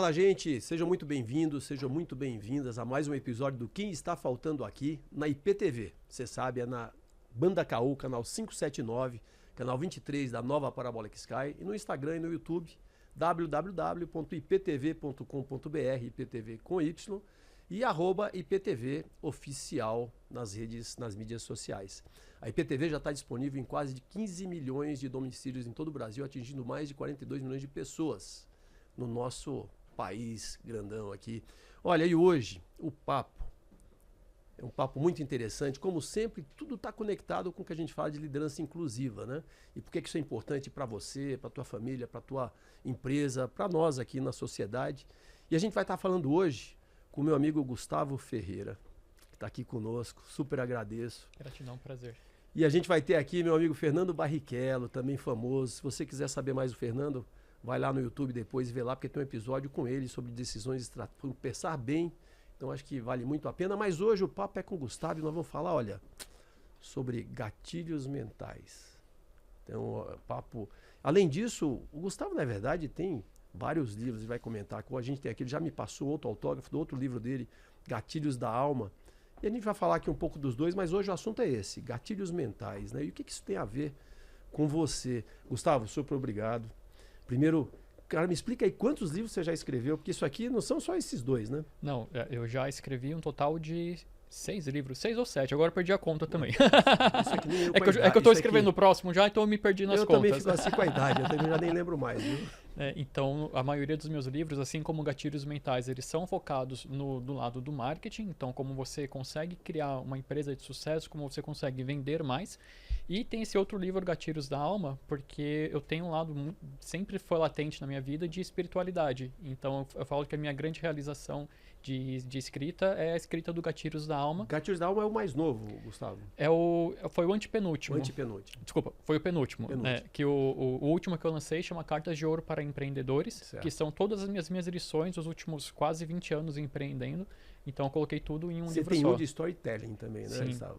Fala, gente, sejam muito bem-vindos, sejam muito bem-vindas a mais um episódio do Quem Está Faltando Aqui na IPTV. Você sabe, é na Banda Caô, canal 579, canal 23 da Nova Parabolic Sky, e no Instagram e no YouTube, www.iptv.com.br, IPTV com Y, e @IPTV oficial nas mídias sociais. A IPTV já está disponível em quase de 15 milhões de domicílios em todo o Brasil, atingindo mais de 42 milhões de pessoas no nosso país grandão aqui. Olha, e hoje o papo é um papo muito interessante. Como sempre, tudo está conectado com o que a gente fala de liderança inclusiva, né? E por que isso é importante para você, para tua família, para tua empresa, para nós aqui na sociedade. E a gente vai estar falando hoje com o meu amigo Gustavo Ferreira, que está aqui conosco. Super agradeço. Gratidão, prazer. E a gente vai ter aqui meu amigo Fernando Barrichello, também famoso. Se você quiser saber mais do Fernando, vai lá no YouTube depois e vê lá, porque tem um episódio com ele sobre decisões estratégicas, pensar bem. Então acho que vale muito a pena. Mas hoje o papo é com o Gustavo e nós vamos falar, olha, sobre gatilhos mentais. Então, o papo... Além disso, o Gustavo, na verdade, tem vários livros, ele vai comentar. A gente tem aqui, ele já me passou outro autógrafo do outro livro dele, Gatilhos da Alma. E a gente vai falar aqui um pouco dos dois, mas hoje o assunto é esse, gatilhos mentais, né? E o que isso tem a ver com você? Gustavo, super obrigado. Primeiro, cara, me explica aí quantos livros você já escreveu, porque isso aqui não são só esses dois, né? Não, eu já escrevi um total de 6 livros, 6 ou 7, agora eu perdi a conta também. Isso aqui nem eu é que eu tô escrevendo o próximo já, então eu me perdi nas contas. Eu também fico assim com a idade, eu também já nem lembro mais, viu? Então, a maioria dos meus livros, assim como gatilhos mentais, eles são focados do lado do marketing, então como você consegue criar uma empresa de sucesso, como você consegue vender mais. E tem esse outro livro, Gatilhos da Alma, porque eu tenho um lado, sempre foi latente na minha vida, de espiritualidade. Então eu falo que a minha grande realização de escrita é a escrita do Gatilhos da Alma. Gatilhos da Alma é o mais novo, Gustavo? Foi o antepenúltimo. O antepenúltimo. Desculpa, foi o penúltimo. Que o último que eu lancei chama Cartas de Ouro para Empreendedores, certo. Que são todas as minhas lições dos últimos quase 20 anos empreendendo. Então eu coloquei tudo em um livro só. Você tem um de storytelling também, né, Sim, Gustavo?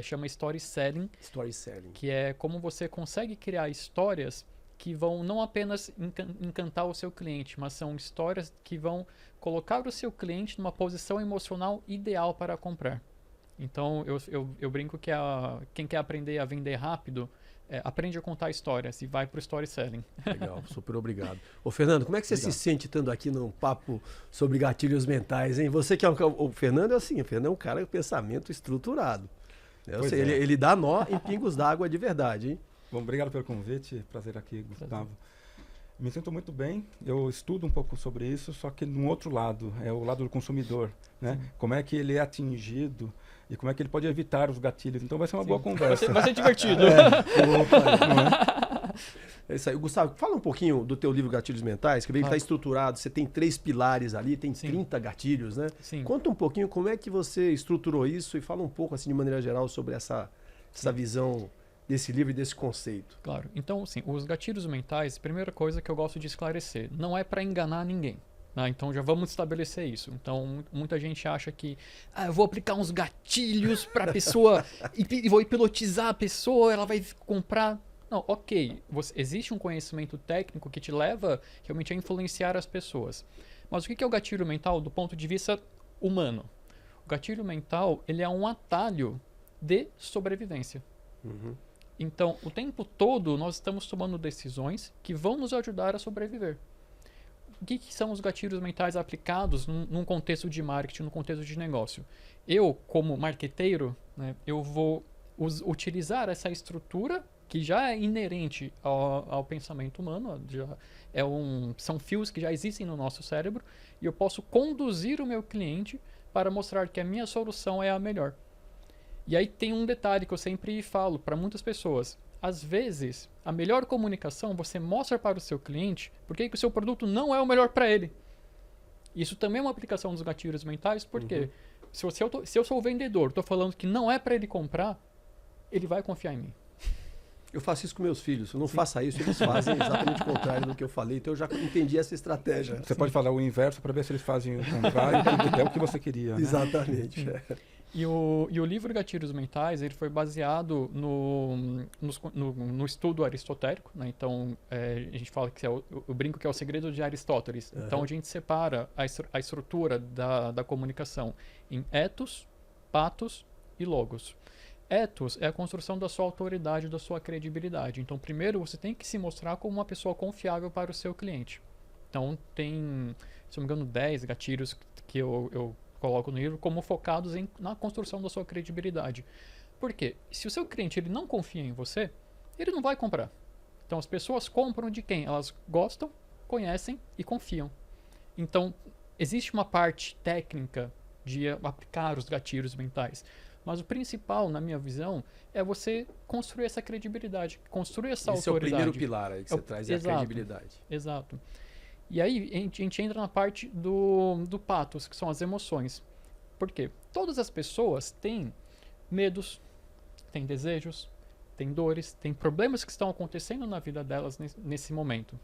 chama Storytelling. Storytelling. Que é como você consegue criar histórias que vão não apenas encantar o seu cliente, mas são histórias que vão colocar o seu cliente numa posição emocional ideal para comprar. Então, eu brinco que quem quer aprender a vender rápido, aprende a contar histórias e vai para o storytelling. Legal, super obrigado. Ô, Fernando, como é que você se sente estando aqui num papo sobre gatilhos mentais, hein? Você que o Fernando é assim, o Fernando é um cara com pensamento estruturado. Ele dá nó em pingos d'água de verdade, hein? Bom, obrigado pelo convite, prazer aqui, Gustavo. Me sinto muito bem, eu estudo um pouco sobre isso, só que no outro lado, é o lado do consumidor, né? Como é que ele é atingido e como é que ele pode evitar os gatilhos. Então vai ser uma boa conversa. Vai ser divertido. É isso aí. Gustavo, fala um pouquinho do teu livro Gatilhos Mentais, que ele está estruturado, você tem 3 pilares ali, tem 30 gatilhos, né? Sim. Conta um pouquinho como é que você estruturou isso e fala um pouco, assim, de maneira geral, sobre essa visão desse livro e desse conceito. Claro. Então, sim, os gatilhos mentais, primeira coisa que eu gosto de esclarecer, não é para enganar ninguém. Então já vamos estabelecer isso. Então muita gente acha que eu vou aplicar uns gatilhos para a pessoa e vou hipnotizar a pessoa, ela vai comprar. Não, ok. Existe um conhecimento técnico que te leva realmente a influenciar as pessoas. Mas o que é o gatilho mental do ponto de vista humano? O gatilho mental ele é um atalho de sobrevivência. Uhum. Então, o tempo todo nós estamos tomando decisões que vão nos ajudar a sobreviver. O que são os gatilhos mentais aplicados num contexto de marketing, num contexto de negócio? Eu, como marqueteiro, né, eu vou utilizar essa estrutura que já é inerente ao pensamento humano, são fios que já existem no nosso cérebro, e eu posso conduzir o meu cliente para mostrar que a minha solução é a melhor. E aí tem um detalhe que eu sempre falo para muitas pessoas. Às vezes, a melhor comunicação você mostra para o seu cliente porque o seu produto não é o melhor para ele. Isso também é uma aplicação dos gatilhos mentais, porque se eu sou o vendedor, estou falando que não é para ele comprar, ele vai confiar em mim. Eu faço isso com meus filhos. Se eu não faça isso, eles fazem exatamente o contrário do que eu falei. Então eu já entendi essa estratégia. Você pode falar o inverso para ver se eles fazem o contrário, que é o que você queria. Né? Exatamente. E o livro Gatilhos Mentais, ele foi baseado no estudo aristotélico, né? Então, a gente fala que eu brinco que é o segredo de Aristóteles. Uhum. Então, a gente separa a estrutura da comunicação em ethos, pathos e logos. Ethos é a construção da sua autoridade, da sua credibilidade. Então, primeiro, você tem que se mostrar como uma pessoa confiável para o seu cliente. Então, tem, se não me engano, 10 gatilhos que eu coloco no livro como focados na construção da sua credibilidade. Por quê? Se o seu cliente ele não confia em você, ele não vai comprar. Então as pessoas compram de quem? Elas gostam, conhecem e confiam. Então existe uma parte técnica de aplicar os gatilhos mentais. Mas o principal, na minha visão, é você construir essa credibilidade, construir essa autoridade. Esse é o primeiro pilar aí que você traz, é a credibilidade. Exato. E aí a gente entra na parte do pathos, que são as emoções. Por quê? Todas as pessoas têm medos, têm desejos, têm dores, têm problemas que estão acontecendo na vida delas nesse momento.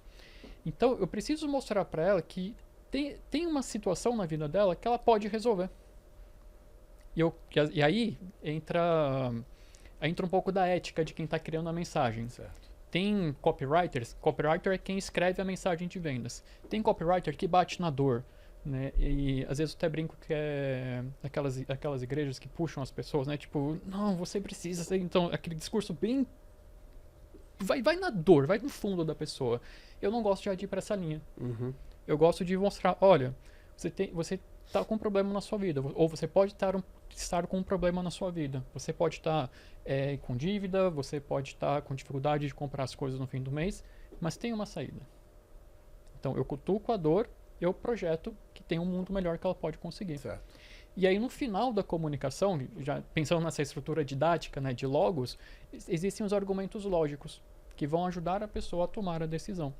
Então eu preciso mostrar para ela que tem uma situação na vida dela que ela pode resolver. E aí entra um pouco da ética de quem está criando a mensagem. Certo. Tem copywriters, copywriter é quem escreve a mensagem de vendas. Tem copywriter que bate na dor, né? E às vezes eu até brinco que é aquelas igrejas que puxam as pessoas, né? Tipo, não, você precisa. Então, aquele discurso bem. Vai na dor, vai no fundo da pessoa. Eu não gosto de agir para essa linha. Uhum. Eu gosto de mostrar, olha, você tá com um problema na sua vida, ou você pode estar com um problema na sua vida. Você pode estar com dívida, você pode estar com dificuldade de comprar as coisas no fim do mês, mas tem uma saída. Então, eu cutuco a dor, eu projeto que tem um mundo melhor que ela pode conseguir. Certo. E aí, no final da comunicação, já pensando nessa estrutura didática, né, de logos, existem os argumentos lógicos que vão ajudar a pessoa a tomar a decisão.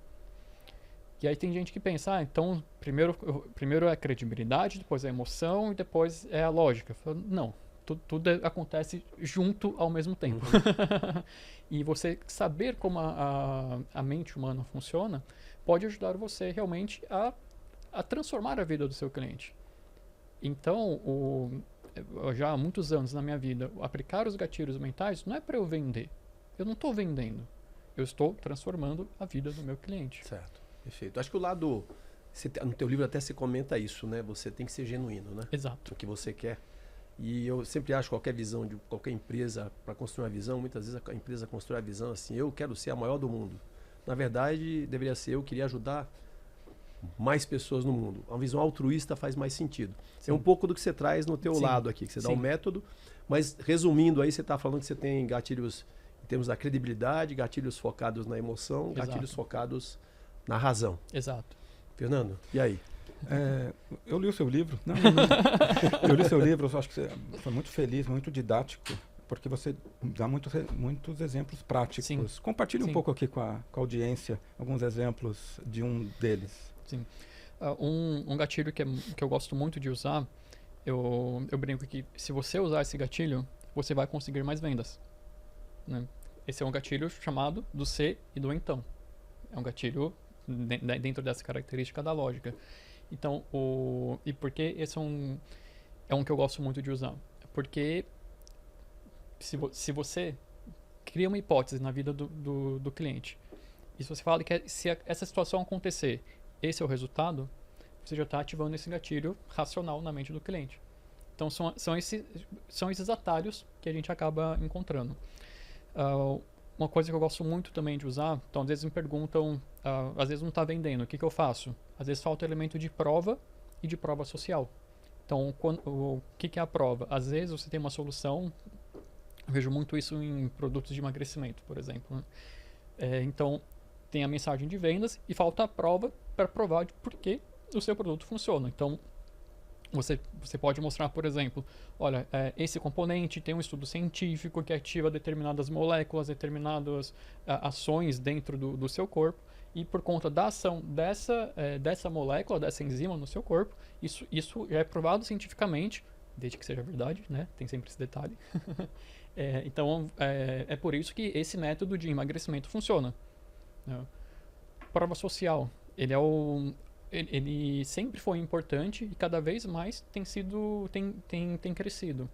E aí tem gente que pensa, então, primeiro é a credibilidade, depois é a emoção e depois é a lógica. Falo, não, tudo acontece junto ao mesmo tempo. Uhum. E você saber como a mente humana funciona pode ajudar você realmente a transformar a vida do seu cliente. Então, já há muitos anos na minha vida, aplicar os gatilhos mentais não é para eu vender. Eu não estou vendendo. Eu estou transformando a vida do meu cliente. Certo. Perfeito. Acho que o lado... no teu livro até se comenta isso, né? Você tem que ser genuíno, né? Exato. O que você quer. E eu sempre acho que qualquer visão de qualquer empresa, para construir uma visão, muitas vezes a empresa constrói a visão assim, eu quero ser a maior do mundo. Na verdade, deveria ser eu queria ajudar mais pessoas no mundo. Uma visão altruísta faz mais sentido. Sim. É um pouco do que você traz no teu lado aqui, que você dá um método, mas resumindo aí, você está falando que você tem gatilhos em termos da credibilidade, gatilhos focados na emoção, gatilhos focados na razão. Exato. Fernando, e aí? Eu li o seu livro. Eu li o seu livro, eu acho que você foi muito feliz, muito didático, porque você dá muitos exemplos práticos. Sim. Compartilhe um pouco aqui com a audiência alguns exemplos de um deles. Sim. Um gatilho que eu gosto muito de usar, eu brinco que se você usar esse gatilho, você vai conseguir mais vendas. Né? Esse é um gatilho chamado do se e do então. É um gatilho dentro dessa característica da lógica. Então, e por que esse é um que eu gosto muito de usar? Porque se você cria uma hipótese na vida do cliente, e se você fala que se essa situação acontecer, esse é o resultado, você já está ativando esse gatilho racional na mente do cliente. Então, são esses atalhos que a gente acaba encontrando. Uma coisa que eu gosto muito também de usar, então às vezes me perguntam, às vezes não está vendendo, o que eu faço? Às vezes falta elemento de prova e de prova social. Então, o que é a prova? Às vezes você tem uma solução, eu vejo muito isso em produtos de emagrecimento, por exemplo. Né? Então, tem a mensagem de vendas e falta a prova para provar de por que o seu produto funciona. Então, você pode mostrar, por exemplo, olha, esse componente tem um estudo científico que ativa determinadas moléculas, determinadas ações dentro do seu corpo, e por conta da ação dessa molécula, dessa enzima no seu corpo, isso já é provado cientificamente, desde que seja verdade, né? Tem sempre esse detalhe. Então, é por isso que esse método de emagrecimento funciona. Né? Prova social, ele é ele sempre foi importante e cada vez mais tem crescido.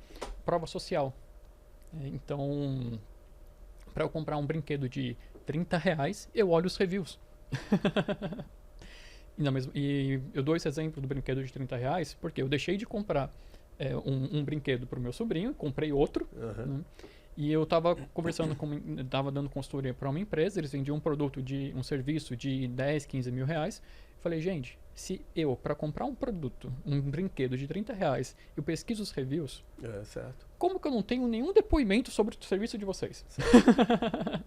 Prova social. Então, para eu comprar um brinquedo de R$30, eu olho os reviews. E eu dou esse exemplo do brinquedo de R$30 porque eu deixei de comprar um brinquedo para o meu sobrinho, comprei outro, né? E eu estava conversando estava dando consultoria para uma empresa, eles vendiam um serviço de 10, 15 mil reais. Falei, gente, se eu, para comprar um produto, um brinquedo de R$30, eu pesquiso os reviews, certo. como que eu não tenho nenhum depoimento sobre o serviço de vocês?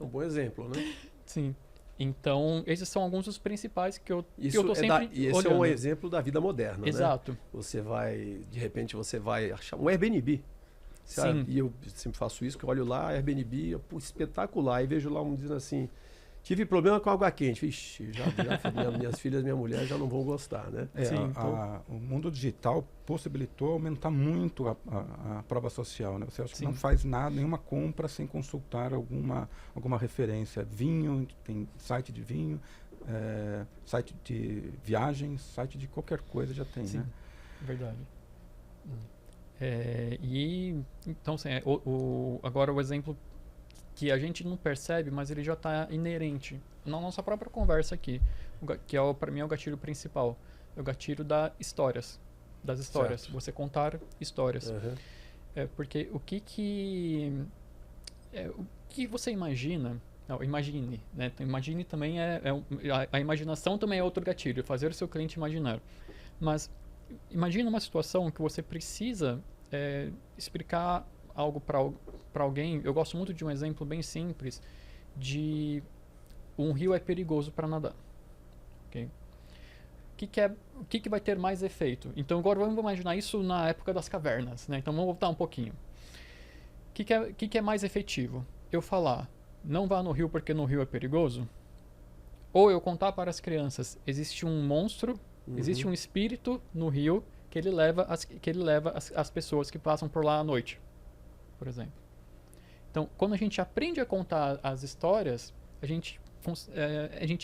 Um bom exemplo, né? Sim. Então, esses são alguns dos principais que eu tô sempre e esse olhando. é um exemplo da vida moderna, Exato. né? De repente você vai achar um Airbnb. Sim. E eu sempre faço isso, que eu olho lá, Airbnb, espetacular, e vejo lá um dizendo assim, tive problema com água quente. Ixi, minhas filhas e minha mulher já não vão gostar, né? O mundo digital possibilitou aumentar muito a prova social, né? Você acha que não faz nada, nenhuma compra sem consultar alguma referência. Vinho, tem site de vinho, site de viagens, site de qualquer coisa já tem, né? Verdade. Então, assim, agora o exemplo que a gente não percebe, mas ele já está inerente na nossa própria conversa aqui, que para mim é o gatilho principal, é o gatilho das histórias, certo. Você contar histórias. Porque o que você imagina, imagine, né? Imagine também a imaginação também é outro gatilho, fazer o seu cliente imaginar, mas imagina uma situação que você precisa explicar algo para alguém. Eu gosto muito de um exemplo bem simples de um rio é perigoso para nadar. Okay? O que vai ter mais efeito? Então agora vamos imaginar isso na época das cavernas, né? Então vamos voltar um pouquinho. O que é mais efetivo? Eu falar, não vá no rio porque no rio é perigoso? Ou eu contar para as crianças, existe um monstro, existe um espírito no rio que ele leva as pessoas que passam por lá à noite, por exemplo. Então, quando a gente aprende a contar as histórias, a gente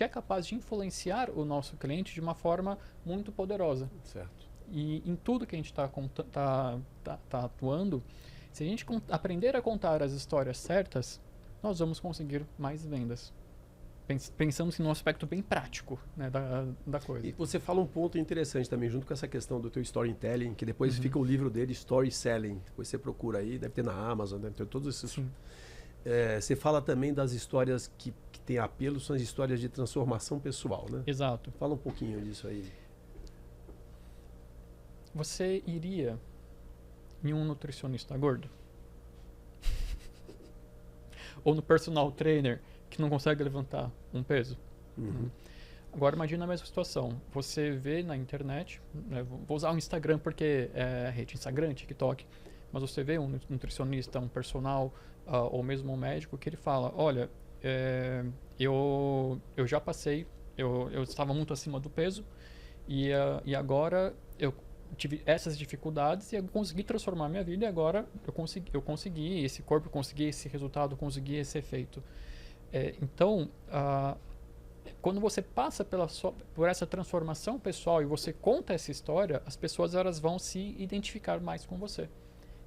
é capaz de influenciar o nosso cliente de uma forma muito poderosa. Certo. E em tudo que a gente está atuando, se a gente aprender a contar as histórias certas, nós vamos conseguir mais vendas. Pensando assim, num aspecto bem prático, né, da coisa. E você fala um ponto interessante também, junto com essa questão do teu storytelling, que depois fica o livro dele, Story Selling. Depois você procura aí, deve ter na Amazon, deve ter todos esses... você fala também das histórias que têm apelo, são as histórias de transformação pessoal, né? Exato. Fala um pouquinho disso aí. Você iria em um nutricionista gordo? Ou no personal trainer que não consegue levantar um peso? Agora imagina a mesma situação. Você vê na internet, né, vou usar o Instagram porque é a rede Instagram, TikTok, mas você vê um nutricionista, um personal, ou mesmo um médico que ele fala, olha, eu já passei, eu estava muito acima do peso e agora eu tive essas dificuldades e eu consegui transformar minha vida e agora eu consegui esse corpo, consegui esse resultado, consegui esse efeito. Então, quando você passa por essa transformação pessoal e você conta essa história, as pessoas elas vão se identificar mais com você.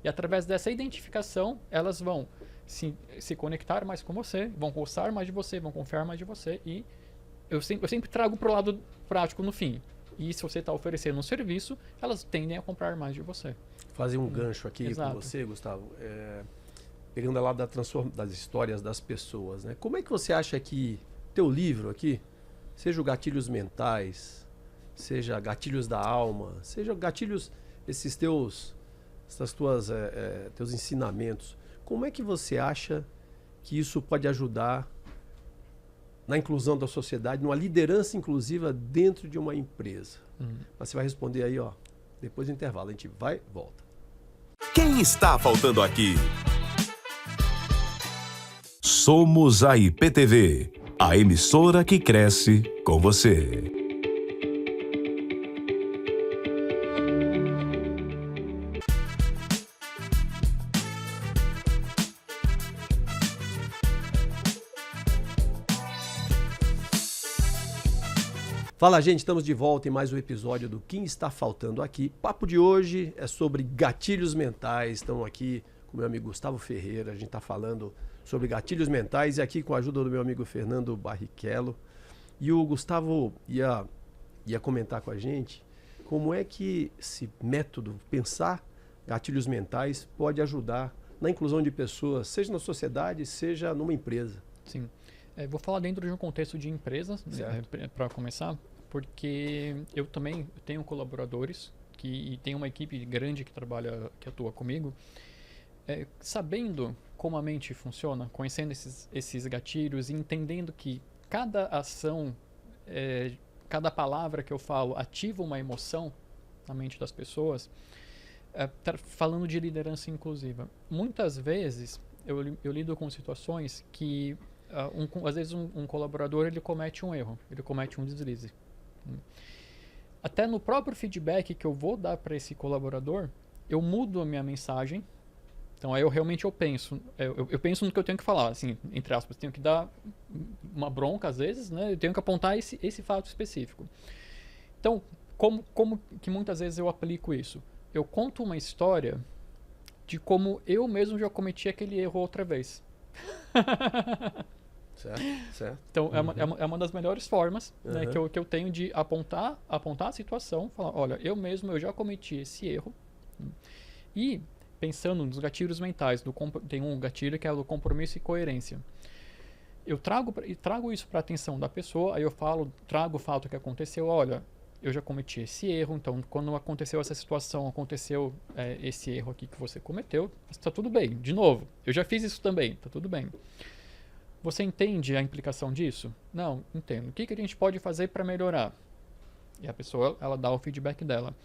E através dessa identificação, elas vão se conectar mais com você, vão gostar mais de você, vão confiar mais de você. E eu sempre trago para o lado prático no fim. E se você está oferecendo um serviço, elas tendem a comprar mais de você. Fazer um gancho aqui Exato. com você, Gustavo. Pegando lá das histórias das pessoas, né? Como é que você acha que teu livro aqui, seja o Gatilhos Mentais, seja Gatilhos da Alma, seja gatilhos, teus ensinamentos, como é que você acha que isso pode ajudar na inclusão da sociedade, numa liderança inclusiva dentro de uma empresa? Mas você vai responder aí, depois do intervalo. A gente vai e volta. Quem está faltando aqui? Somos a IPTV, a emissora que cresce com você. Fala, gente, estamos de volta em mais um episódio do Quem Está Faltando Aqui. Papo de hoje é sobre gatilhos mentais. Estamos aqui com o meu amigo Gustavo Ferreira. A gente está falando sobre gatilhos mentais e aqui com a ajuda do meu amigo Fernando Barrichello. E o Gustavo ia comentar com a gente como é que esse método, pensar gatilhos mentais, pode ajudar na inclusão de pessoas, seja na sociedade, seja numa empresa. Sim. Vou falar dentro de um contexto de empresas, para começar, porque eu também tenho colaboradores e tenho uma equipe grande que atua comigo. Sabendo como a mente funciona, conhecendo esses gatilhos e entendendo que cada ação, cada palavra que eu falo ativa uma emoção na mente das pessoas, falando de liderança inclusiva. Muitas vezes eu lido com situações que às vezes um colaborador ele comete um erro, ele comete um deslize. Até no próprio feedback que eu vou dar para esse colaborador, eu mudo a minha mensagem. Então aí eu penso, eu penso no que eu tenho que falar, assim, entre aspas, tenho que dar uma bronca às vezes, né? Eu tenho que apontar esse fato específico. Então, como que muitas vezes eu aplico isso? Eu conto uma história de como eu mesmo já cometi aquele erro outra vez. Certo. Então, é uma das melhores formas, né, que eu tenho de apontar a situação, falar, olha, eu já cometi esse erro. E, pensando nos gatilhos mentais, tem um gatilho que é o do compromisso e coerência. Eu trago isso para a atenção da pessoa, aí eu trago o fato que aconteceu, olha, eu já cometi esse erro, então quando aconteceu essa situação, aconteceu esse erro aqui que você cometeu, está tudo bem, de novo, eu já fiz isso também, está tudo bem. Você entende a implicação disso? Não, entendo. O que a gente pode fazer para melhorar? E a pessoa, ela dá o feedback dela.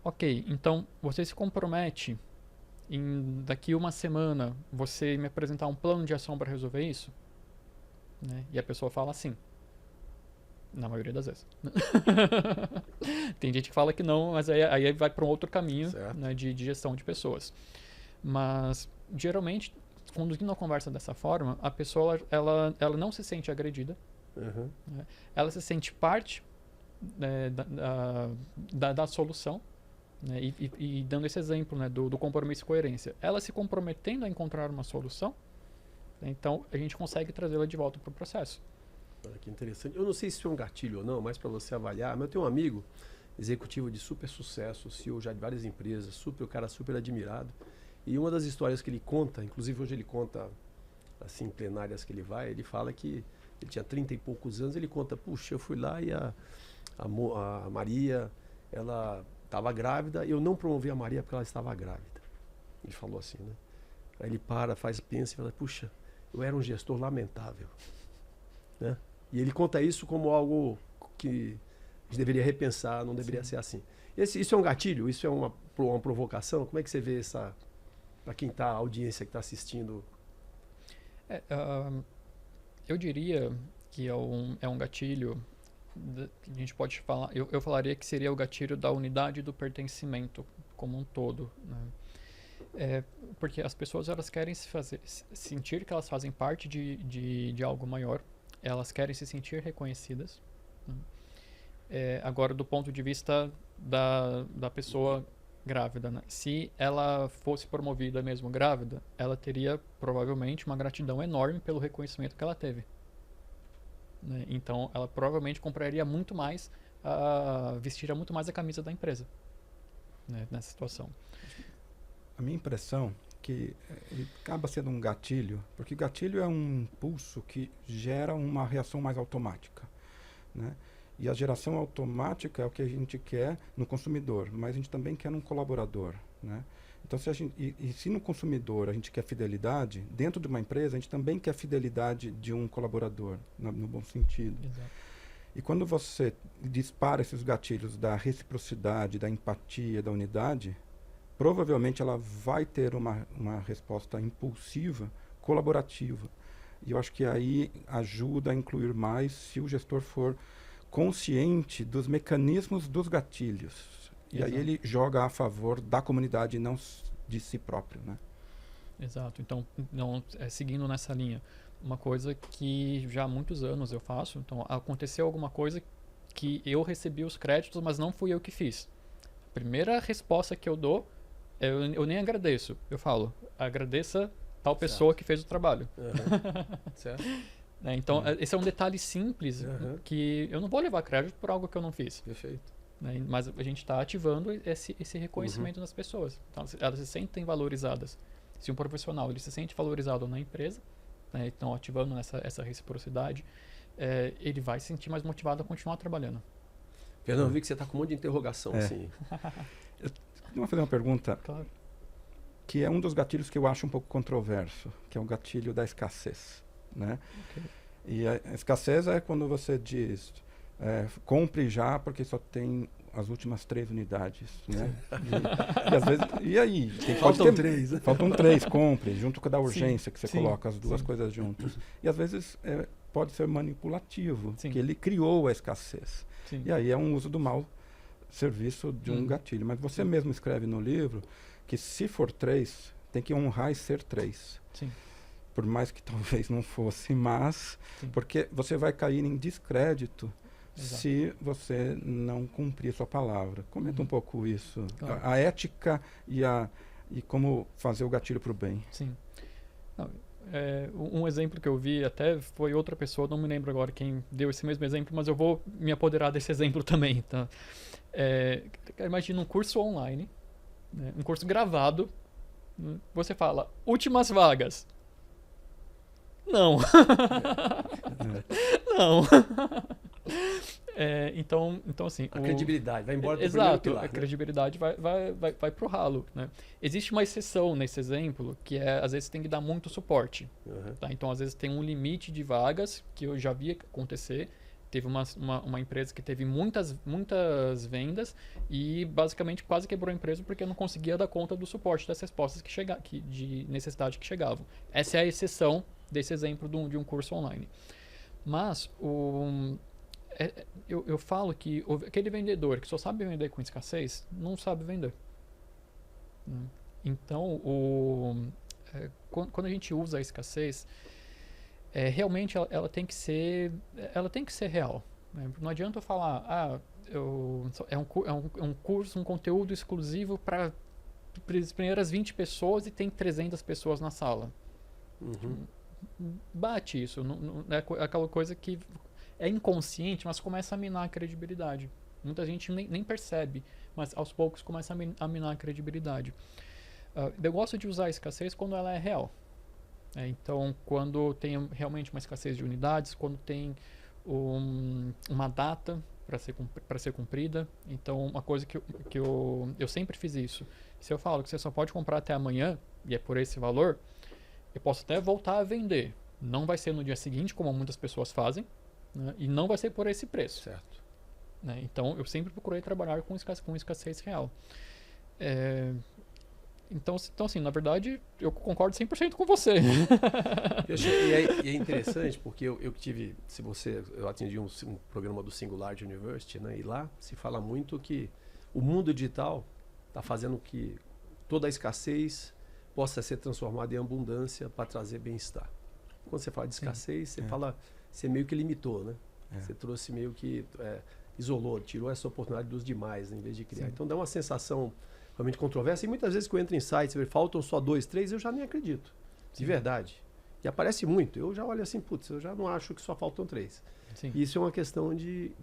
Ok, então você se compromete em daqui uma semana você me apresentar um plano de ação para resolver isso? Né? E a pessoa fala sim. Na maioria das vezes. Tem gente que fala que não, mas aí vai para um outro caminho, né, de gestão de pessoas. Mas, geralmente, conduzindo a conversa dessa forma, a pessoa ela não se sente agredida. Né? Ela se sente parte da solução. Né? E dando esse exemplo, né, do compromisso e coerência. Ela se comprometendo a encontrar uma solução, né, então a gente consegue trazê-la de volta para o processo. Olha que interessante. Eu não sei se isso é um gatilho ou não, mas para você avaliar. Mas eu tenho um amigo, executivo de super sucesso, CEO já de várias empresas, o cara super admirado. E uma das histórias que ele conta, inclusive hoje ele conta, assim, em plenárias que ele vai, ele fala que ele tinha 30 e poucos anos, ele conta, puxa, eu fui lá e a Maria, ela estava grávida, eu não promovi a Maria porque ela estava grávida. Ele falou assim, né? Aí ele pensa e fala, puxa, eu era um gestor lamentável. Né? E ele conta isso como algo que a gente deveria repensar, não deveria ser assim. Isso é um gatilho? Isso é uma provocação? Como é que você vê essa... Para quem está, a audiência que está assistindo? Eu diria que é um gatilho, a gente pode falar, eu falaria que seria o gatilho da unidade do pertencimento como um todo. Né? Porque as pessoas elas querem sentir que elas fazem parte de algo maior, elas querem se sentir reconhecidas. Né? Agora, do ponto de vista da pessoa grávida, né? Se ela fosse promovida mesmo grávida, ela teria provavelmente uma gratidão enorme pelo reconhecimento que ela teve. Né? Então, ela provavelmente compraria muito mais, vestiria muito mais a camisa da empresa, né? Nessa situação. A minha impressão é que ele acaba sendo um gatilho, porque gatilho é um impulso que gera uma reação mais automática, né? E a geração automática é o que a gente quer no consumidor, mas a gente também quer num colaborador, né? Então, se no consumidor a gente quer fidelidade, dentro de uma empresa a gente também quer fidelidade de um colaborador, no bom sentido. Exato. E quando você dispara esses gatilhos da reciprocidade, da empatia, da unidade, provavelmente ela vai ter uma resposta impulsiva, colaborativa. E eu acho que aí ajuda a incluir mais se o gestor for consciente dos mecanismos dos gatilhos. E Exato. aí ele joga a favor da comunidade e não de si próprio, né? Exato. Então, seguindo nessa linha, uma coisa que já há muitos anos eu faço, então aconteceu alguma coisa que eu recebi os créditos, mas não fui eu que fiz. A primeira resposta que eu dou, eu nem agradeço. Eu falo, agradeça tal pessoa que fez o trabalho. Certo. Então, esse é um detalhe simples que eu não vou levar crédito por algo que eu não fiz. Perfeito. Mas a gente está ativando esse reconhecimento das pessoas. Então, elas se sentem valorizadas. Se um profissional ele se sente valorizado na empresa, então ativando essa reciprocidade, ele vai se sentir mais motivado a continuar trabalhando. Fernando, eu vi que você está com um monte de interrogação. Assim. Eu vou fazer uma pergunta, Claro. que é um dos gatilhos que eu acho um pouco controverso, que é o gatilho da escassez, né? Okay. E a escassez é quando você diz, compre já porque só tem as últimas 3 unidades, né? E às vezes, e aí? Faltam 3, né? Faltam 3, compre, junto com a da urgência, que você sim, coloca as duas coisas juntas. E às vezes pode ser manipulativo, Sim. que ele criou a escassez. Sim. E aí é um uso do mau serviço de um gatilho. Mas você mesmo escreve no livro que se for 3, tem que honrar e ser 3. Sim. Por mais que talvez não fosse, mas Sim. porque você vai cair em descrédito Exato. se você não cumprir sua palavra. Comenta um pouco isso. Claro. A ética e como fazer o gatilho para o bem. Sim. Não, um exemplo que eu vi até foi outra pessoa, não me lembro agora quem deu esse mesmo exemplo, mas eu vou me apoderar desse exemplo também. Tá? Imagina um curso online, né, um curso gravado, você fala, últimas vagas. Não. Não. Então assim... A credibilidade vai embora do primeiro Exato, pilar, a né? credibilidade vai pro ralo, né? Existe uma exceção nesse exemplo, que às vezes tem que dar muito suporte, tá? Então, às vezes tem um limite de vagas, que eu já vi acontecer. Teve uma empresa que teve muitas vendas e basicamente quase quebrou a empresa porque não conseguia dar conta do suporte das respostas de necessidade que chegavam. Essa é a exceção desse exemplo de um curso online. Mas eu falo que aquele vendedor que só sabe vender com escassez, não sabe vender. Então, quando a gente usa a escassez, realmente ela tem que ser real. Né? Não adianta eu falar, é um curso, um conteúdo exclusivo para as primeiras 20 pessoas e tem 300 pessoas na sala. Bate isso. Não é aquela coisa que é inconsciente, mas começa a minar a credibilidade. Muita gente nem percebe, mas aos poucos começa a minar a credibilidade. Eu gosto de usar a escassez quando ela é real. Então, quando tem realmente uma escassez de unidades, quando tem uma data para ser cumprida. Então, uma coisa que eu sempre fiz isso. Se eu falo que você só pode comprar até amanhã, e é por esse valor, eu posso até voltar a vender. Não vai ser no dia seguinte, como muitas pessoas fazem, né? E não vai ser por esse preço. Certo. Né? Então, eu sempre procurei trabalhar com escassez real. Então, assim, na verdade, eu concordo 100% com você. E é interessante porque eu tive, eu atendi um programa do Singularity University, né? E lá se fala muito que o mundo digital está fazendo que toda a escassez possa ser transformada em abundância para trazer bem-estar. Quando você fala de escassez, você meio que limitou, né? Você trouxe meio que isolou, tirou essa oportunidade dos demais, né, em vez de criar. Sim. Então dá uma sensação realmente controversa. E muitas vezes que eu entro em sites, faltam só 2, 3, eu já nem acredito. Sim. De verdade. E aparece muito. Eu já olho assim, putz, eu já não acho que só faltam 3. Sim. Isso é uma questão de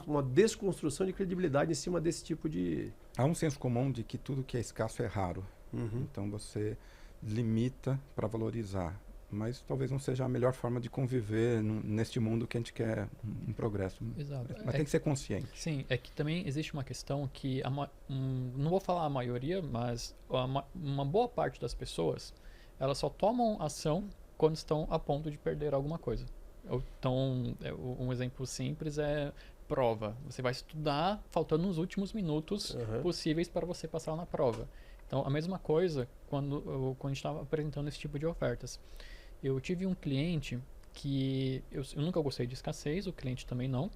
uma desconstrução de credibilidade em cima desse tipo de... Há um senso comum de que tudo que é escasso é raro. Então você limita para valorizar. Mas talvez não seja a melhor forma de conviver neste mundo que a gente quer um progresso. Exato. Mas tem que ser consciente. Sim, é que também existe uma questão que, não vou falar a maioria, mas uma boa parte das pessoas, elas só tomam ação quando estão a ponto de perder alguma coisa. Então, um exemplo simples é prova. Você vai estudar faltando os últimos minutos possíveis para você passar na prova. Então, a mesma coisa quando a gente estava apresentando esse tipo de ofertas. Eu tive um cliente que eu nunca gostei de escassez, o cliente também não,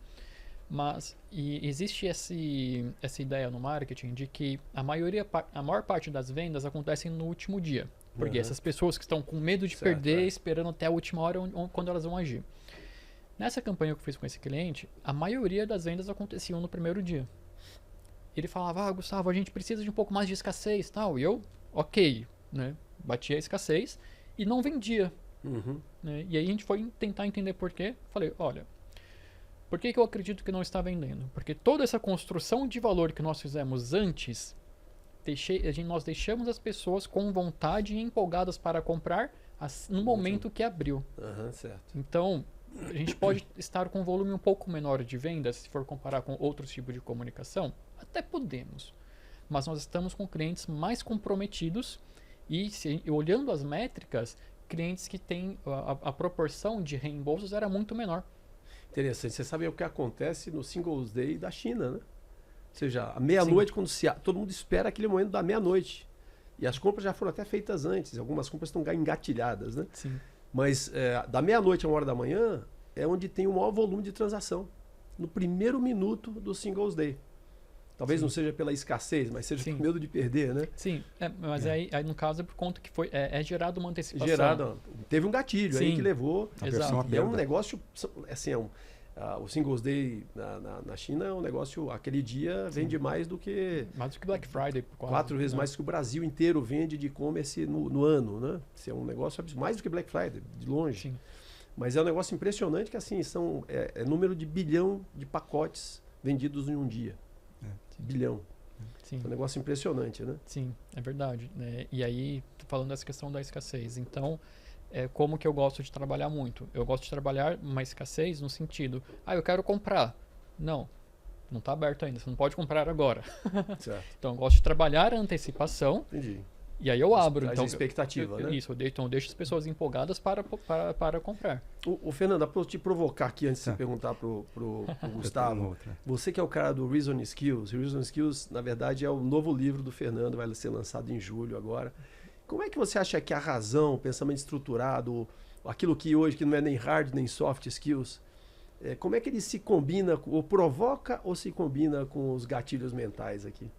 mas existe essa ideia no marketing de que a maior parte das vendas acontecem no último dia, porque essas pessoas que estão com medo de perder, esperando até a última hora quando elas vão agir. Nessa campanha que eu fiz com esse cliente, a maioria das vendas aconteciam no primeiro dia. Ele falava, Gustavo, a gente precisa de um pouco mais de escassez e tal. E eu, ok, né? Batia a escassez e não vendia. Né? E aí a gente foi tentar entender por quê. Falei, olha, por que eu acredito que não está vendendo? Porque toda essa construção de valor que nós fizemos antes, nós deixamos as pessoas com vontade e empolgadas para comprar no momento que abriu. Certo. Então, a gente pode estar com um volume um pouco menor de vendas, se for comparar com outros tipos de comunicação. Até podemos. Mas nós estamos com clientes mais comprometidos e, olhando as métricas, clientes que têm a proporção de reembolsos era muito menor. Interessante. Você sabe o que acontece no Singles Day da China, né? Ou seja, à meia-noite, quando todo mundo espera aquele momento da meia-noite. E as compras já foram até feitas antes. Algumas compras estão engatilhadas, né? Sim. Mas da meia-noite a 1h é onde tem o maior volume de transação. No primeiro minuto do Singles Day. Talvez não seja pela escassez, mas seja por medo de perder, né? Sim, mas aí no caso é por conta que é gerado uma antecipação. Teve um gatilho aí que levou. Exato. E é um negócio, assim, o Singles Day na China é um negócio, aquele dia vende mais do que... Mais do que Black Friday. Quase, 4 vezes mais que o Brasil inteiro vende de e-commerce no ano, né? Isso é um negócio mais do que Black Friday, de longe. Sim. Mas é um negócio impressionante que, assim, é número de bilhão de pacotes vendidos em um dia. Bilhão. Sim. É um negócio impressionante, né? Sim, é verdade. E aí, tô falando dessa questão da escassez. Então, como que eu gosto de trabalhar muito? Eu gosto de trabalhar uma escassez no sentido, eu quero comprar. Não está aberto ainda, você não pode comprar agora. Certo. Então, eu gosto de trabalhar a antecipação. Entendi. E aí eu abro. Traz então, a expectativa, né? Isso, então eu deixo as pessoas empolgadas para comprar. O Fernando, para te provocar aqui antes de você perguntar pro Gustavo, você que é o cara do Reason Skills. Reason Skills, na verdade, é o novo livro do Fernando, vai ser lançado em julho agora. Como é que você acha que a razão, o pensamento estruturado, aquilo que hoje que não é nem hard nem soft skills, como é que ele se combina, ou provoca ou se combina com os gatilhos mentais aqui?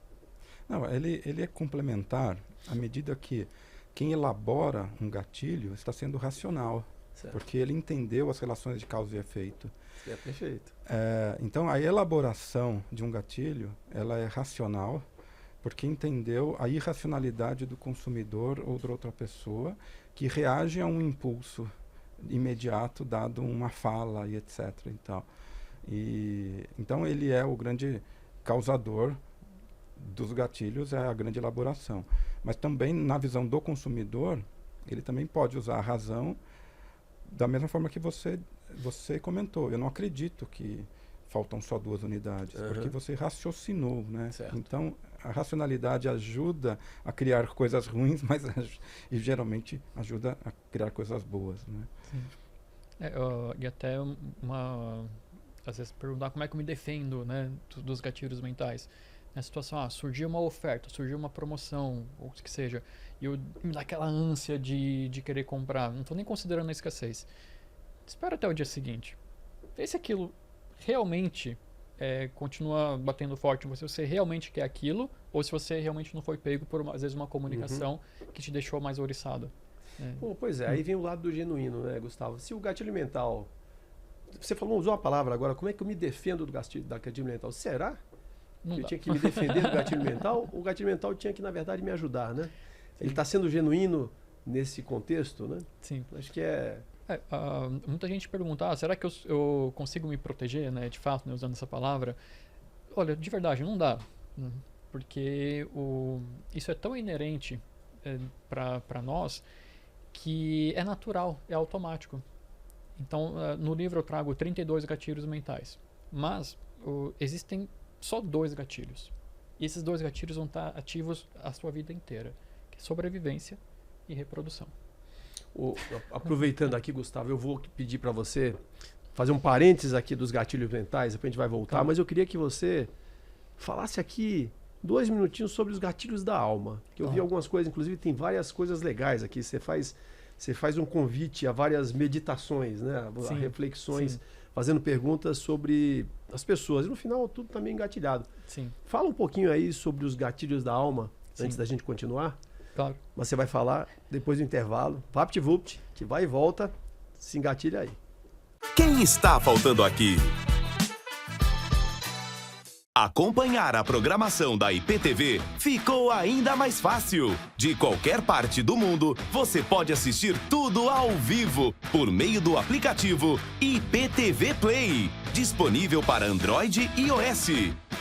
Não, ele é complementar à medida que quem elabora um gatilho está sendo racional, certo, porque ele entendeu as relações de causa e efeito. É perfeito. Então, a elaboração de um gatilho, ela é racional, porque entendeu a irracionalidade do consumidor ou de outra pessoa que reage a um impulso imediato dado uma fala e etc. Então, ele é o grande causador dos gatilhos, é a grande elaboração. Mas também, na visão do consumidor, ele também pode usar a razão da mesma forma que você comentou. Eu não acredito que faltam só 2 unidades, porque você raciocinou, né? Certo. Então, a racionalidade ajuda a criar coisas ruins, mas e geralmente ajuda a criar coisas boas, né? Sim. E até às vezes perguntar como é que eu me defendo, né, dos gatilhos mentais. Na situação, surgiu uma oferta, surgiu uma promoção, ou o que seja, e me dá aquela ânsia de querer comprar, não estou nem considerando a escassez. Espera até o dia seguinte. Vê se aquilo realmente continua batendo forte em você, se você realmente quer aquilo, ou se você realmente não foi pego por, às vezes, uma comunicação que te deixou mais ouriçado. Pois é, aí vem o lado do genuíno, né, Gustavo? Se o gatilho mental... Você usou uma palavra agora, como é que eu me defendo do gatilho mental? Será? Eu tinha que me defender do gatilho mental? O gatilho mental tinha que, na verdade, me ajudar, né? Sim. Ele está sendo genuíno nesse contexto, né? Sim. Acho que muita gente pergunta, será que eu consigo me proteger, né? De fato, né, usando essa palavra. Olha, de verdade, não dá. Né? Porque isso é tão inerente para nós que é natural, é automático. Então, no livro eu trago 32 gatilhos mentais. Mas existem só 2 gatilhos. E esses 2 gatilhos vão estar ativos a sua vida inteira, que é sobrevivência e reprodução. Aproveitando aqui, Gustavo, eu vou pedir para você fazer um parênteses aqui dos gatilhos mentais, depois a gente vai voltar, mas eu queria que você falasse aqui 2 minutinhos sobre os gatilhos da alma, que eu vi algumas coisas, inclusive tem várias coisas legais aqui. Você faz um convite a várias meditações, né? A reflexões, fazendo perguntas sobre as pessoas. E no final, tudo também engatilhado. Sim. Fala um pouquinho aí sobre os gatilhos da alma, antes da gente continuar. Claro. Mas você vai falar depois do intervalo. VaptVupt, que vai e volta, se engatilha aí. Quem está faltando aqui? Acompanhar a programação da IPTV ficou ainda mais fácil. De qualquer parte do mundo, você pode assistir tudo ao vivo por meio do aplicativo IPTV Play, disponível para Android e iOS.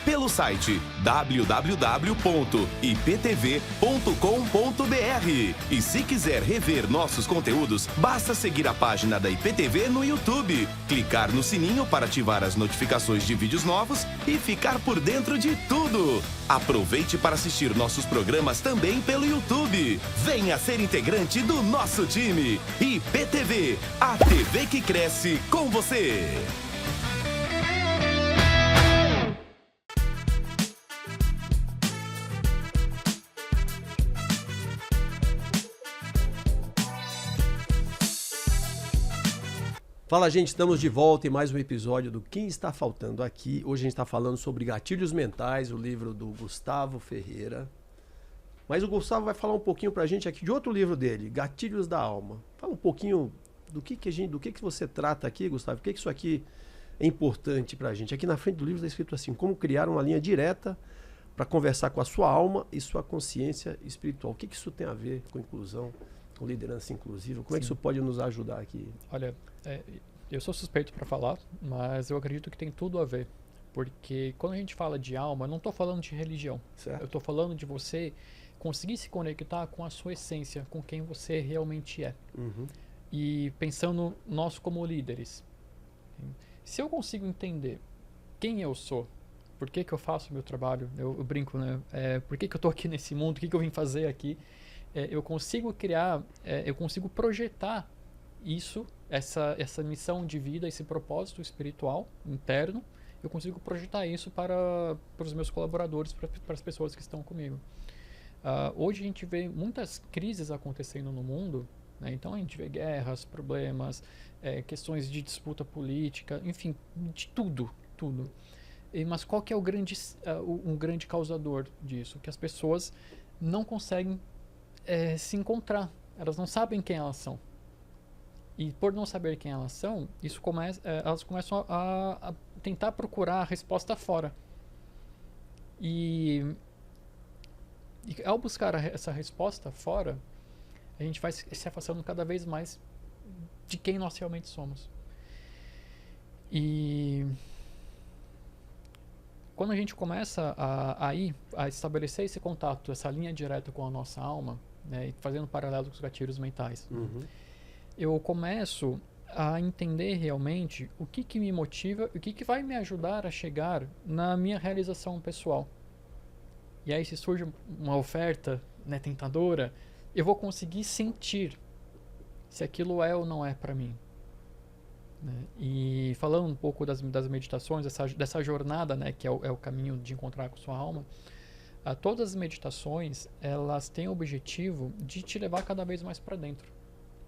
Pelo site www.iptv.com.br. E se quiser rever nossos conteúdos, basta seguir a página da IPTV no YouTube, clicar no sininho para ativar as notificações de vídeos novos e ficar por dentro de tudo. Aproveite para assistir nossos programas também pelo YouTube. Venha ser integrante do nosso time. IPTV, a TV que cresce com você. Fala, gente, estamos de volta em mais um episódio do Quem Está Faltando Aqui. Hoje a gente está falando sobre Gatilhos Mentais, o livro do Gustavo Ferreira. Mas o Gustavo vai falar um pouquinho pra gente aqui de outro livro dele, Gatilhos da Alma. Fala um pouquinho do que você trata aqui, Gustavo, por que isso aqui é importante pra gente. Aqui na frente do livro está escrito assim, como criar uma linha direta para conversar com a sua alma e sua consciência espiritual. O que isso tem a ver com inclusão, com liderança inclusiva? Como é que isso pode nos ajudar aqui? Olha, eu sou suspeito para falar, mas eu acredito que tem tudo a ver. Porque quando a gente fala de alma, eu não estou falando de religião. Certo. Eu estou falando de você conseguir se conectar com a sua essência, com quem você realmente é. Uhum. E pensando nós como líderes. Se eu consigo entender quem eu sou, por que eu faço o meu trabalho, eu brinco, né? Por que eu estou aqui nesse mundo, o que eu vim fazer aqui, eu consigo criar, eu consigo projetar isso, essa missão de vida, esse propósito espiritual interno, eu consigo projetar isso para os meus colaboradores, para as pessoas que estão comigo. Hoje a gente vê muitas crises acontecendo no mundo, né? Então a gente vê guerras, problemas, questões de disputa política, enfim, de tudo. Mas qual que é um grande causador disso? Que as pessoas não conseguem se encontrar, elas não sabem quem elas são. E por não saber quem elas são, elas começam a tentar procurar a resposta fora. E ao buscar essa resposta fora, a gente vai se afastando cada vez mais de quem nós realmente somos. E quando a gente começa a estabelecer esse contato, essa linha direta com a nossa alma, né, fazendo paralelo com os gatilhos mentais, eu começo a entender realmente o que me motiva, o que vai me ajudar a chegar na minha realização pessoal. E aí, se surge uma oferta, né, tentadora, eu vou conseguir sentir se aquilo é ou não é para mim. Né? E falando um pouco das meditações, dessa jornada, né, que é o caminho de encontrar com sua alma, todas as meditações, elas têm o objetivo de te levar cada vez mais para dentro,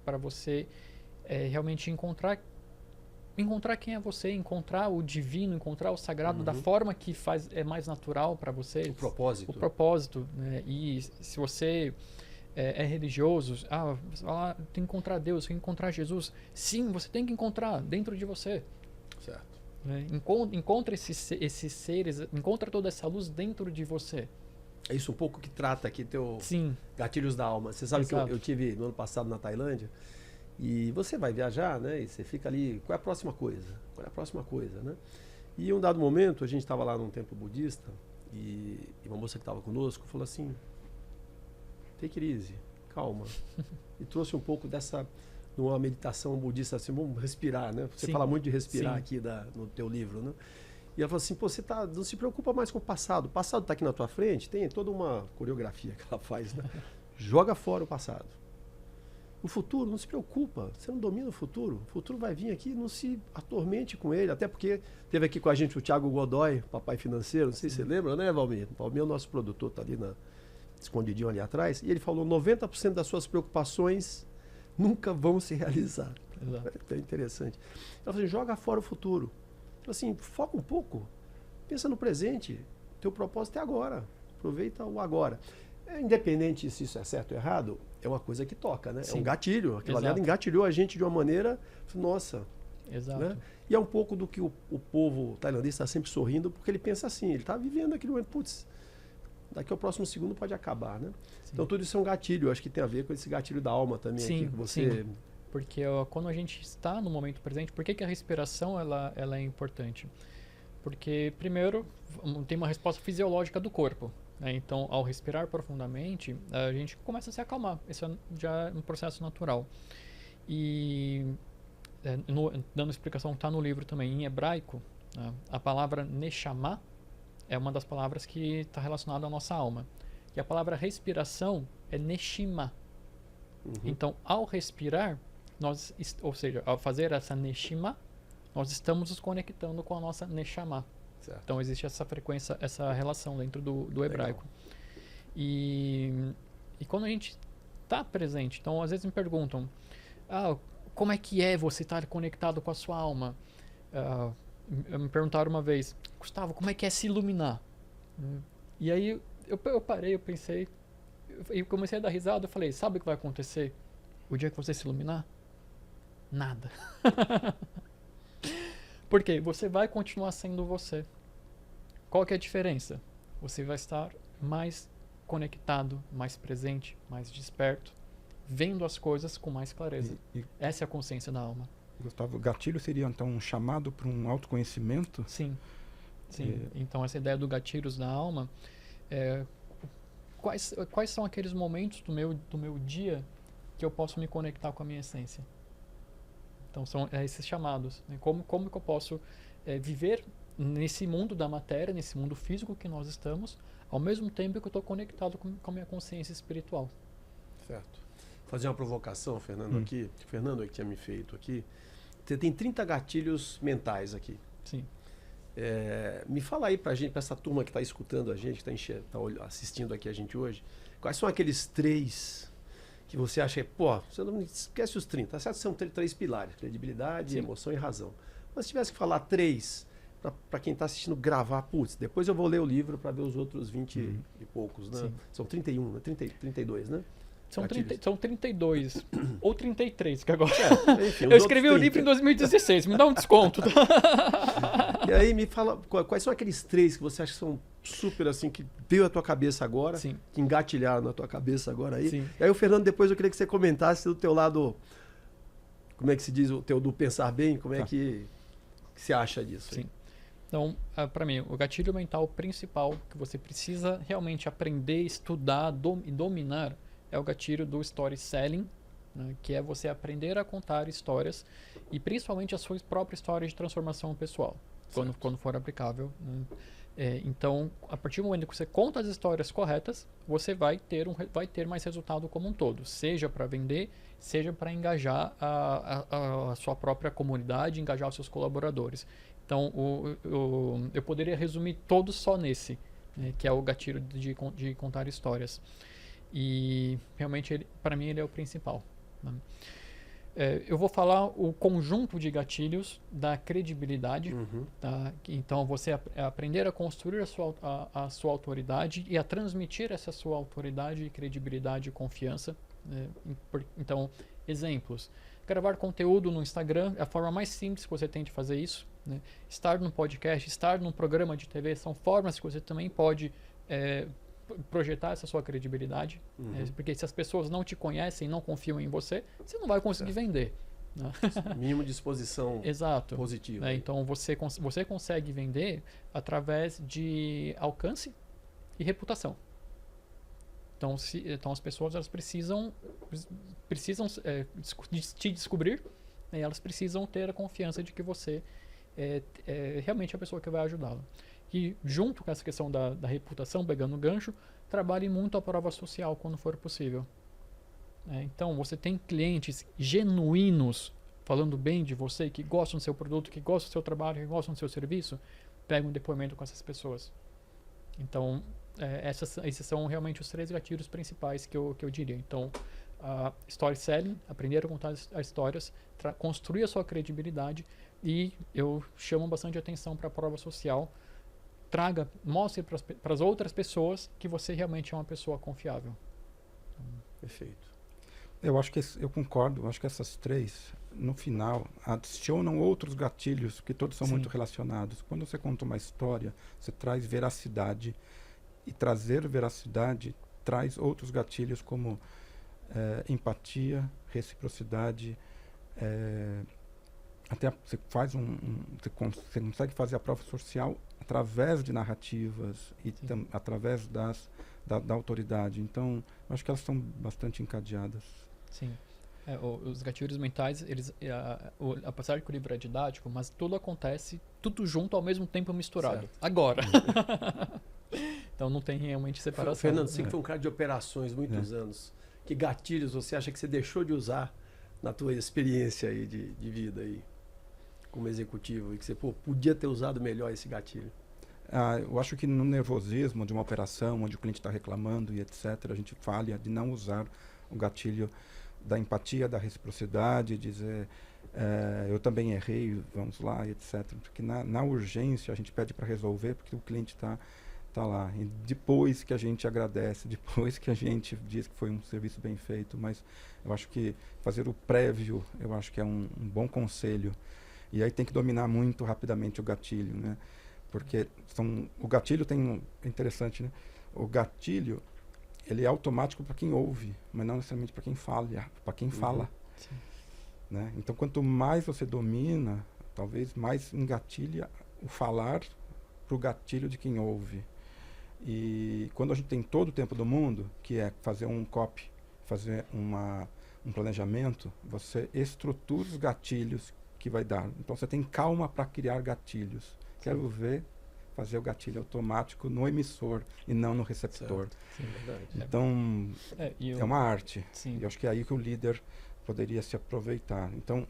para você realmente encontrar quem é você, encontrar o divino, encontrar o sagrado da forma que é mais natural para você. O propósito. Né? E se você é religioso, você tem que encontrar Deus, tem que encontrar Jesus. Sim, você tem que encontrar dentro de você. Certo. Né? Encontra esses seres, encontra toda essa luz dentro de você. É isso um pouco que trata aqui teu Sim. Gatilhos da Alma. Você sabe Exato. que eu tive no ano passado na Tailândia e você vai viajar, né? E você fica ali, qual é a próxima coisa? Qual é a próxima coisa, né? E em um dado momento, a gente estava lá num templo budista e uma moça que estava conosco falou assim, take it easy, calma. E trouxe um pouco dessa, numa meditação budista, assim, vamos respirar, né? Você fala muito de respirar aqui no teu livro, né? E ela falou assim, pô, você não se preocupa mais com o passado está aqui na tua frente, tem toda uma coreografia que ela faz, né? Joga fora o passado. O futuro, não se preocupa, você não domina o futuro vai vir aqui, não se atormente com ele, até porque teve aqui com a gente o Thiago Godoy, papai financeiro, não sei se você lembra, né, Valmir? Valmir é o nosso produtor, tá ali escondidinho ali atrás, e ele falou 90% das suas preocupações nunca vão se realizar. Exato. É interessante. Ela falou assim, joga fora o futuro. Assim, foca um pouco, pensa no presente, teu propósito é agora, aproveita o agora. Independente se isso é certo ou errado, é uma coisa que toca, né? Sim. É um gatilho, aquilo ali engatilhou a gente de uma maneira, nossa, Exato. Né? E é um pouco do que o povo tailandês está sempre sorrindo, porque ele pensa assim, ele está vivendo aquele momento, putz, daqui ao próximo segundo pode acabar, né? Sim. Então tudo isso é um gatilho, eu acho que tem a ver com esse gatilho da alma também Sim, aqui, que você... sim. Porque quando a gente está no momento presente, por que a respiração ela é importante? Porque, primeiro, tem uma resposta fisiológica do corpo. Né? Então, ao respirar profundamente, a gente começa a se acalmar. Isso já é um processo natural. E, dando explicação que está no livro também, em hebraico, a palavra neshama é uma das palavras que está relacionada à nossa alma. E a palavra respiração é neshima. Então, ao respirar, ou seja, ao fazer essa neshima, nós estamos nos conectando com a nossa neshama. Certo. Então, existe essa frequência, essa relação dentro do hebraico. E quando a gente está presente, então, às vezes me perguntam, como é que é você estar conectado com a sua alma? Me perguntaram uma vez, Gustavo, como é que é se iluminar? E aí, eu parei, eu pensei, e comecei a dar risada, eu falei, sabe o que vai acontecer o dia que você se iluminar? Nada. Por quê? Você vai continuar sendo você. Qual que é a diferença? Você vai estar mais conectado, mais presente, mais desperto, vendo as coisas com mais clareza. Essa é a consciência da alma. Gustavo, gatilho seria então um chamado para um autoconhecimento? Sim. Sim. Então essa ideia do gatilhos da alma quais são aqueles momentos do meu dia que eu posso me conectar com a minha essência? Então são esses chamados. Né? Como que eu posso viver nesse mundo da matéria, nesse mundo físico que nós estamos, ao mesmo tempo que eu estou conectado com a minha consciência espiritual. Certo. Vou fazer uma provocação, Fernando, aqui. O Fernando que tinha me feito aqui. Você tem 30 gatilhos mentais aqui. Sim. Me fala aí pra gente, pra essa turma que está escutando a gente, que está assistindo aqui a gente hoje, quais são aqueles 3 que você acha, você não esquece os 30, tá certo? São 3 pilares, credibilidade, emoção e razão. Mas se tivesse que falar 3, para quem está assistindo gravar, depois eu vou ler o livro para ver os outros 20 e poucos, né? Sim. São 31, né? 32, né? São 32 ou 33, que agora... Enfim, eu escrevi o livro em 2016, me dá um desconto. E aí me fala, quais são aqueles 3 que você acha que são super assim, que veio à tua cabeça agora, Sim. que engatilharam na tua cabeça agora aí. Sim. E aí o Fernando, depois eu queria que você comentasse do teu lado, como é que se diz, o teu do pensar bem, como é que você acha disso? Sim. Então, para mim, o gatilho mental principal que você precisa realmente aprender, estudar e dominar é o gatilho do storytelling, né, que é você aprender a contar histórias e principalmente as suas próprias histórias de transformação pessoal, quando for aplicável. Né? Então, a partir do momento que você conta as histórias corretas, você vai ter mais resultado como um todo, seja para vender, seja para engajar a sua própria comunidade, engajar os seus colaboradores. Então, eu poderia resumir todos só nesse, né, que é o gatilho de contar histórias. E realmente, para mim, ele é o principal. Né? Eu vou falar o conjunto de gatilhos da credibilidade. Tá? Então, você aprender a construir a sua autoridade e a transmitir essa sua autoridade, credibilidade e confiança. Então, exemplos. Gravar conteúdo no Instagram é a forma mais simples que você tem de fazer isso. Né? Estar num podcast, estar num programa de TV são formas que você também pode projetar essa sua credibilidade. Porque se as pessoas não te conhecem, não confiam em você, você não vai conseguir vender. Né? Mínimo de exposição Exato. positiva. Então você consegue vender através de alcance e reputação. Então, as pessoas elas precisam te descobrir, né, e elas precisam ter a confiança de que você é realmente a pessoa que vai ajudá-la. E junto com essa questão da reputação, pegando o gancho, trabalhe muito a prova social quando for possível. Então, você tem clientes genuínos falando bem de você, que gostam do seu produto, que gostam do seu trabalho, que gostam do seu serviço, pega um depoimento com essas pessoas. Então, esses são realmente os 3 gatilhos principais que eu diria. Então, storytelling, aprender a contar as histórias, construir a sua credibilidade, e eu chamo bastante atenção para a prova social. Mostre para as outras pessoas que você realmente é uma pessoa confiável. Perfeito. Eu acho que eu concordo. Eu acho que essas três, no final, adicionam outros gatilhos que todos são Sim. muito relacionados. Quando você conta uma história, você traz veracidade. E trazer veracidade traz outros gatilhos como empatia, reciprocidade. Até você faz você consegue fazer a prova social através de narrativas e através da autoridade. Então, eu acho que elas estão bastante encadeadas. Sim. Os gatilhos mentais, eles, apesar de que o livro é didático, mas tudo acontece, tudo junto ao mesmo tempo misturado. Certo. Agora. Então não tem realmente separação. Fernando, você que foi um cara de operações muitos anos. Que gatilhos você acha que você deixou de usar na tua experiência aí de vida aí, como executivo, e que você podia ter usado melhor esse gatilho? Eu acho que no nervosismo de uma operação, onde o cliente está reclamando e etc., a gente falha de não usar o gatilho da empatia, da reciprocidade, dizer eu também errei, vamos lá, e etc. Porque na urgência a gente pede para resolver, porque o cliente está lá. E depois que a gente agradece, depois que a gente diz que foi um serviço bem feito, mas eu acho que fazer o prévio, eu acho que é um bom conselho. E aí tem que dominar muito rapidamente o gatilho, né? Porque o gatilho é interessante, né? O gatilho, ele é automático para quem ouve, mas não necessariamente para quem fala. Sim. Né? Então, quanto mais você domina, talvez mais engatilha o falar para o gatilho de quem ouve. E quando a gente tem todo o tempo do mundo, que é fazer um copy, fazer um planejamento, você estrutura os gatilhos que vai dar. Então, você tem calma para criar gatilhos. Sim. Quero ver fazer o gatilho automático no emissor e não no receptor. Sim, verdade. Então, é uma arte. Sim. E eu acho que é aí que o líder poderia se aproveitar. Então,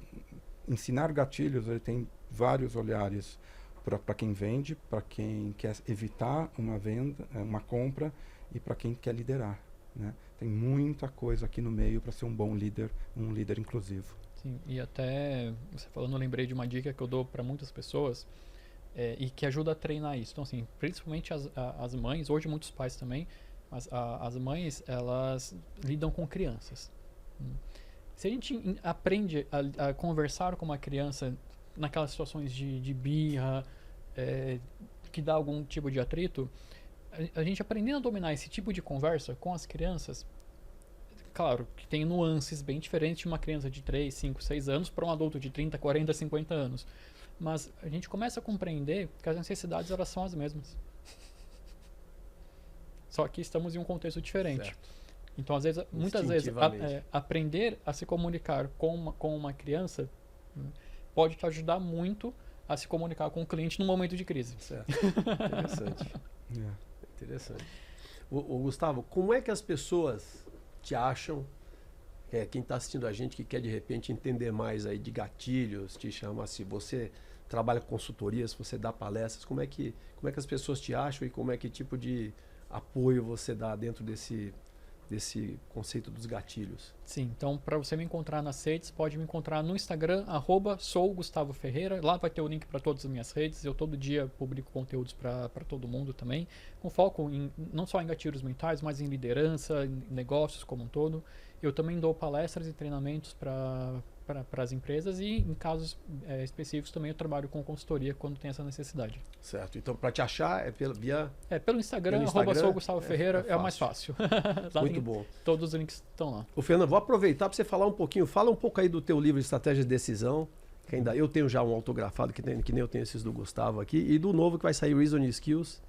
ensinar gatilhos, ele tem vários olhares para quem vende, para quem quer evitar uma venda, uma compra, e para quem quer liderar. Né? Tem muita coisa aqui no meio para ser um bom líder, um líder inclusivo. Sim, e até você falando, eu lembrei de uma dica que eu dou para muitas pessoas e que ajuda a treinar isso. Então, assim, principalmente as mães, hoje muitos pais também, mas as mães, elas lidam com crianças. Se a gente aprende a conversar com uma criança naquelas situações de birra, que dá algum tipo de atrito, a gente aprendendo a dominar esse tipo de conversa com as crianças, claro que tem nuances bem diferentes de uma criança de 3, 5, 6 anos para um adulto de 30, 40, 50 anos. Mas a gente começa a compreender que as necessidades elas são as mesmas. Só que estamos em um contexto diferente. Certo. Então, às vezes, muitas vezes, aprender a se comunicar com uma criança pode te ajudar muito a se comunicar com o cliente num momento de crise. Certo. Interessante. Interessante. O Gustavo, como é que as pessoas te acham? Quem está assistindo a gente que quer de repente entender mais aí de gatilhos, te chama assim, você trabalha com consultorias, você dá palestras, como é que as pessoas te acham e como é que tipo de apoio você dá dentro desse conceito dos gatilhos? Sim, então para você me encontrar nas redes, pode me encontrar no Instagram, @sougustavoferreira. Lá vai ter o link para todas as minhas redes. Eu todo dia publico conteúdos para todo mundo também, com foco não só em gatilhos mentais, mas em liderança, em negócios como um todo. Eu também dou palestras e treinamentos para as empresas e em casos específicos também eu trabalho com consultoria quando tem essa necessidade. Certo. Então para te achar é pelo Instagram, @sougustavoferreira é o mais fácil. Muito bom. Todos os links estão lá. Ô Fernando, vou aproveitar para você falar um pouquinho. Fala um pouco aí do teu livro Estratégia de Decisão, que ainda eu tenho já um autografado, que nem eu tenho esses do Gustavo aqui, e do novo que vai sair, Reasoning Skills.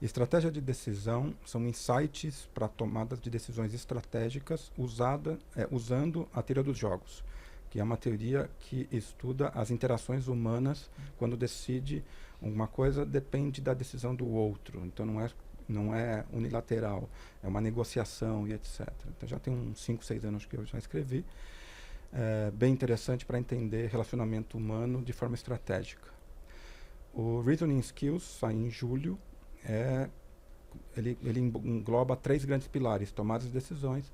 Estratégia de decisão são insights para tomadas de decisões estratégicas usando a teoria dos jogos, que é uma teoria que estuda as interações humanas quando decide uma coisa, depende da decisão do outro. Então não é unilateral, é uma negociação e etc. Então já tem uns 5, 6 anos que eu já escrevi. Bem interessante para entender relacionamento humano de forma estratégica. O Reasoning Skills sai em julho. Ele engloba 3 grandes pilares: tomadas de decisões,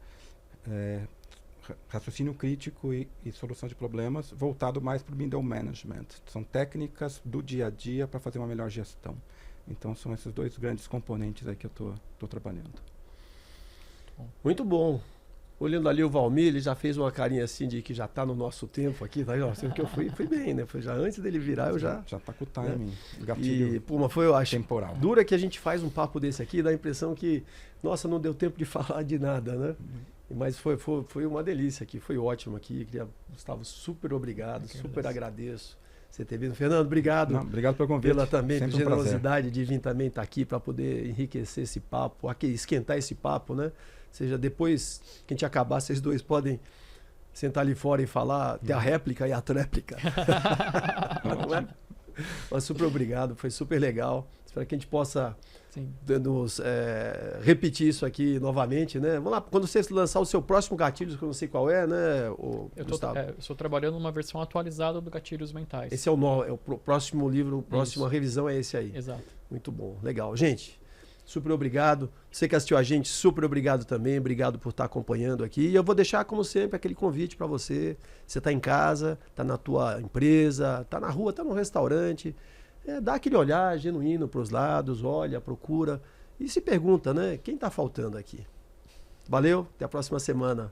raciocínio crítico e solução de problemas, voltado mais para o middle management. São técnicas do dia a dia para fazer uma melhor gestão. Então são esses 2 grandes componentes aí que eu estou trabalhando. Muito bom. Olhando ali o Valmir, ele já fez uma carinha assim de que já tá no nosso tempo aqui, tá? Assim, que eu fui bem, né? Foi já antes dele virar, eu já... Já tá com o timing, E, gatilho pô, mas foi, eu acho, temporal. dura que a gente faz um papo desse aqui, dá a impressão que, nossa, não deu tempo de falar de nada, né? Mas foi uma delícia aqui, foi ótimo aqui. Gustavo, super obrigado, super agradeço você ter vindo. Fernando, obrigado. Não, obrigado pelo convite. Pela também Sempre um prazer. generosidade de vir também estar aqui para poder enriquecer esse papo, aqui, esquentar esse papo, né? Ou seja, depois que a gente acabar, vocês dois podem sentar ali fora e falar, ter a réplica e a tréplica. Não é? Mas super obrigado, foi super legal. Espero que a gente possa nos, repetir isso aqui novamente, né? Vamos lá, quando você lançar o seu próximo gatilho, que eu não sei qual é, né, Gustavo? Eu estou trabalhando numa versão atualizada do Gatilhos Mentais. Esse é o próximo livro, a próxima revisão é esse aí. Exato. Muito bom, legal. Gente, super obrigado. Você que assistiu a gente, super obrigado também. Obrigado por estar acompanhando aqui. E eu vou deixar, como sempre, aquele convite para você. Você está em casa, está na tua empresa, está na rua, está no restaurante. Dá aquele olhar genuíno para os lados, olha, procura e se pergunta, né? Quem está faltando aqui? Valeu, até a próxima semana.